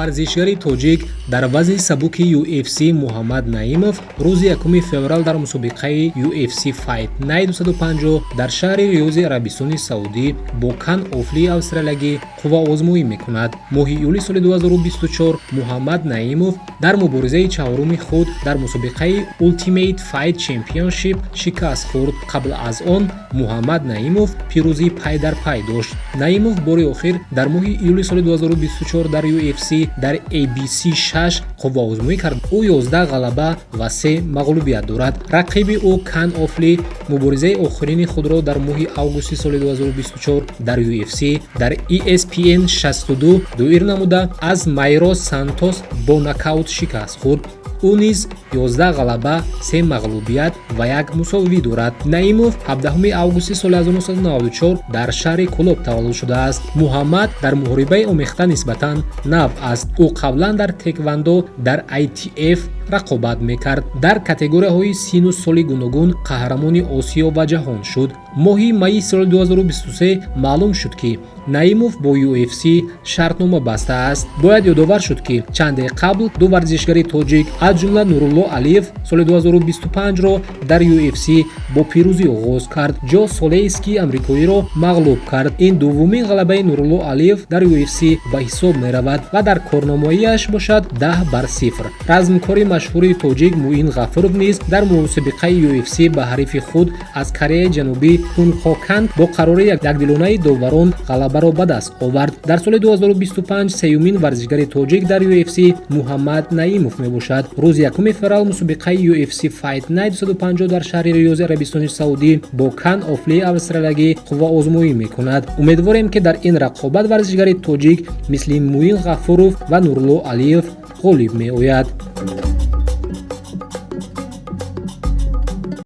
варзишгари тоҷик дар вазни сабуки UFC Муҳаммад Наимов рӯзи 1 феврал дар мусобиқаи UFC Fight Night 250 дар шаҳри Риёзи Арабистони Саудӣ бо Каан Офли австралиягӣ қувваозмоӣ мекунад. Моҳи июли соли 2024 Муҳаммад Наимов дар муборизаи чаҳорumi худ дар мусобиқаи Ultimate Fight Championship шикаст хӯрд. Қабл аз он Муҳаммад Наимов пирӯзӣ пай дар пай дошт. Наимов бори охир дар моҳи июли соли 2024 дар UFC дар ABC 6 қувваозмоӣ кард. ӯ 11 ғалаба ва 3 мағлубият дорад. рақиби ӯ Каан Офли муборизаи охирини худро дар моҳи августи соли 2024 дар UFC дар ESPN 62 доир намуда аз Майро Сантос бо нокаут шикаст хӯрд. ӯ низ 11 ғалаба, 3 мағлубият ва 1 мусовивӣ дорад. Наимов 17 августи соли 1994 дар шаҳри Кӯлоб таваллуд шудааст. Муҳаммад дар муҳорибаи омехта нисбатан нав аст. ӯ қаблан дар теквандо дар ITF рақобат мекард. дар категорияҳои сину соли гуногун қаҳрамони Осиё ва ҷаҳон шуд. моҳи майи соли 2023 маълум шуд ки Наимов бо UFC шартнома бастааст. бояд ёдовар шуд ки чанде қабл ду варзишгари тоҷик аз ҷумла Нурулло Алиев соли 2025-ро дар UFC бо пирӯзӣ оғоз кард. ҷо Солейски амрикоиро мағлуб кард. ин дуввумин ғалабаи Нурулло Алиев дар UFC ба ҳисоб меравад ва дар корномаияш бошад 10-0. размкори машҳури тоҷик Муин Ғафуров низ дар мусобиқаи UFC ба ҳарифи худ аз Кореяи ҷанубӣ Кун Хокан бо қарори якдилонаи доварон ғалабаро ба даст овард. дар соли 2025 сеюмин варзишгари тоҷик дар UFC Муҳаммад Наимов мебошад. рӯзи 1 феврал мусобиқаи UFC Fight Night 250 дар шаҳри Риёзи Арабистони Саудӣ бо Каан Офли австралиягӣ қувваозмоӣ мекунад. умедворем ки дар ин рақобат варзишгари тоҷик мисли Муин Ғафуров ва Нурло Алиев ғолиб меояд.